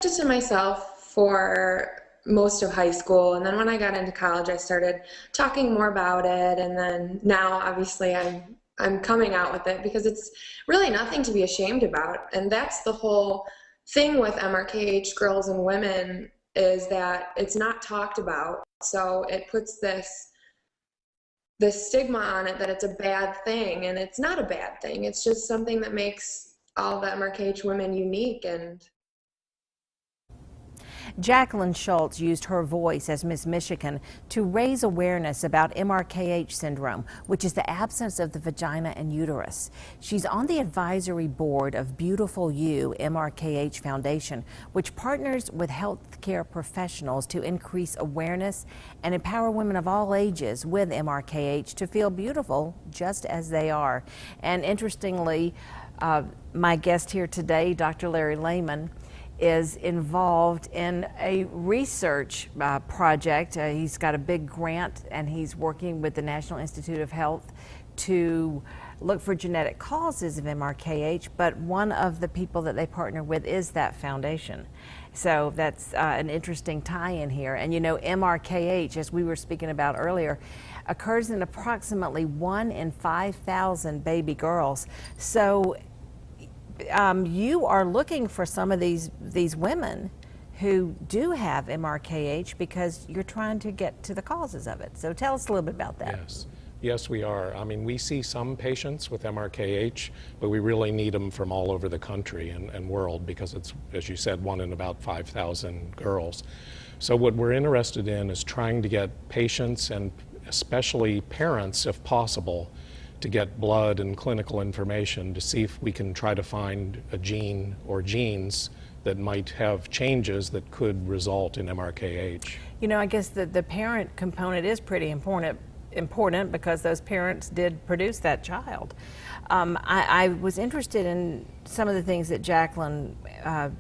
Just to myself for most of high school, and then when I got into college I started talking more about it, and then now obviously I'm coming out with it because it's really nothing to be ashamed about. And that's the whole thing with MRKH girls and women, is that it's not talked about. So it puts this stigma on it that it's a bad thing, and it's not a bad thing. It's just something that makes all the MRKH women unique. And Jacqueline Schultz used her voice as Miss Michigan to raise awareness about MRKH syndrome, which is the absence of the vagina and uterus. She's on the advisory board of Beautiful You MRKH Foundation, which partners with healthcare professionals to increase awareness and empower women of all ages with MRKH to feel beautiful just as they are. And interestingly, my guest here today, Dr. Larry Layman, is involved in a research project. He's got a big grant, and he's working with the National Institute of Health to look for genetic causes of MRKH, but one of the people that they partner with is that foundation. So that's an interesting tie-in here. And you know, MRKH, as we were speaking about earlier, occurs in approximately 1 in 5,000 baby girls. So you are looking for some of these women who do have MRKH because you're trying to get to the causes of it. So tell us a little bit about that. Yes, we are. I mean, we see some patients with MRKH, but we really need them from all over the country and world, because it's, as you said, 1 in about 5,000 girls. So what we're interested in is trying to get patients, and especially parents, if possible, to get blood and clinical information to see if we can try to find a gene or genes that might have changes that could result in MRKH. You know, I guess the parent component is pretty important because those parents did produce that child. I was interested in some of the things that Jacqueline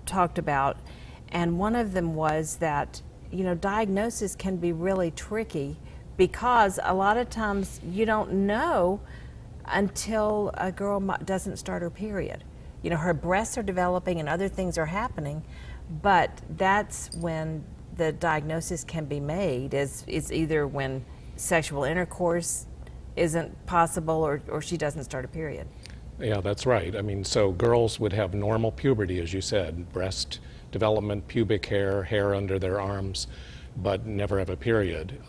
talked about, and one of them was that, you know, diagnosis can be really tricky because a lot of times you don't know until a girl doesn't start her period. You know, her breasts are developing and other things are happening, but that's when the diagnosis can be made. Is either when sexual intercourse isn't possible or she doesn't start a period. Yeah, that's right. I mean, so girls would have normal puberty, as you said, breast development, pubic hair under their arms, but never have a period.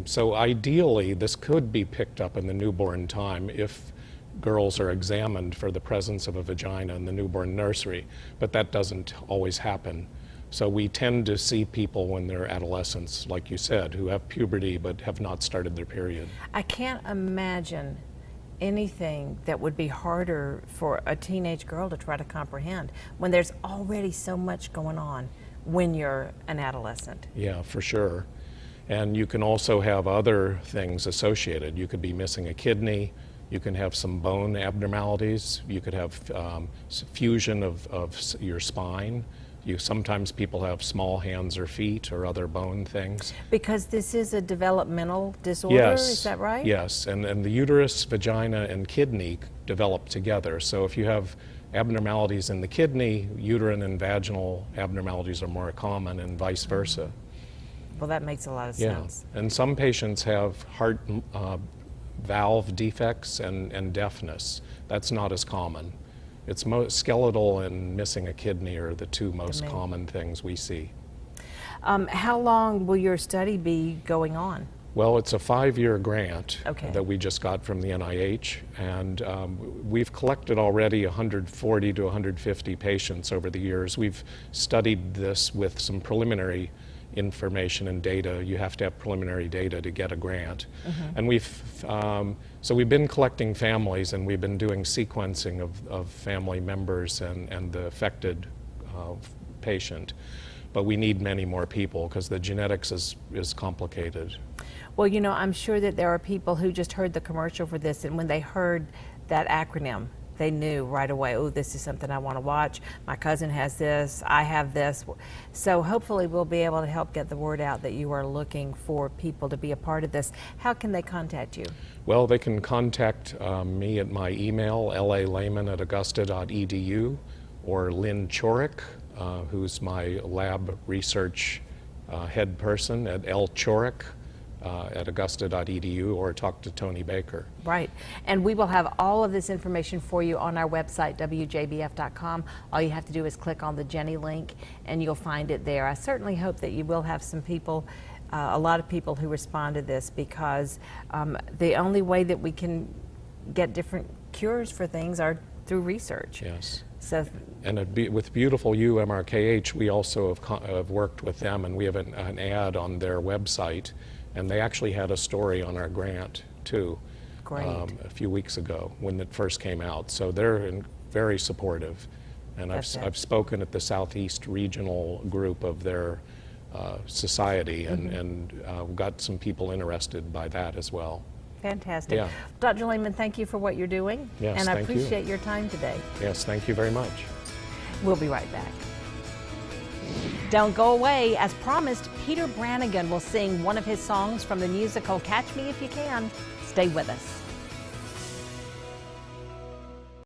So ideally, this could be picked up in the newborn time if girls are examined for the presence of a vagina in the newborn nursery, but that doesn't always happen. So we tend to see people when they're adolescents, like you said, who have puberty but have not started their period. I can't imagine anything that would be harder for a teenage girl to try to comprehend when there's already so much going on when you're an adolescent. Yeah, for sure. And you can also have other things associated. You could be missing a kidney, you can have some bone abnormalities, you could have fusion of your spine. Sometimes people have small hands or feet or other bone things. Because this is a developmental disorder, yes, is that right? Yes, and the uterus, vagina, and kidney develop together. So if you have abnormalities in the kidney, uterine and vaginal abnormalities are more common, and vice versa. Well, that makes a lot of sense. And some patients have heart valve defects and deafness. That's not as common. It's skeletal and missing a kidney are the two most common things we see. How long will your study be going on? Well, it's a 5-year grant that we just got from the NIH, and we've collected already 140 to 150 patients over the years. We've studied this with some preliminary information and data. You have to have preliminary data to get a grant. And so we've been collecting families, and we've been doing sequencing of family members and the affected patient. But we need many more people because the genetics is complicated. Well, you know, I'm sure that there are people who just heard the commercial for this, and when they heard that acronym, they knew right away, oh, this is something I want to watch. My cousin has this, I have this. So hopefully we'll be able to help get the word out that you are looking for people to be a part of this. How can they contact you? Well, they can contact me at my email, lalayman@augusta.edu, or Lynn Chorick who's my lab research head person at lchorik at augusta.edu, or talk to Tony Baker. Right. And we will have all of this information for you on our website, WJBF.com. All you have to do is click on the Jennie link and you'll find it there. I certainly hope that you will have some people, a lot of people who respond to this, because the only way that we can get different cures for things are through research. Yes. So, and with Beautiful You MRKH, we also have worked with them, and we have an ad on their website, and they actually had a story on our grant too. Great. A few weeks ago when it first came out. So they're very supportive, and I've spoken at the Southeast Regional group of their society, and got some people interested by that as well. Fantastic. Yeah. Dr. Layman, thank you for what you're doing. Yes, and I thank you. appreciate your time today. Yes, thank you very much. We'll be right back. Don't go away. As promised, Peter Brannigan will sing one of his songs from the musical Catch Me If You Can. Stay with us.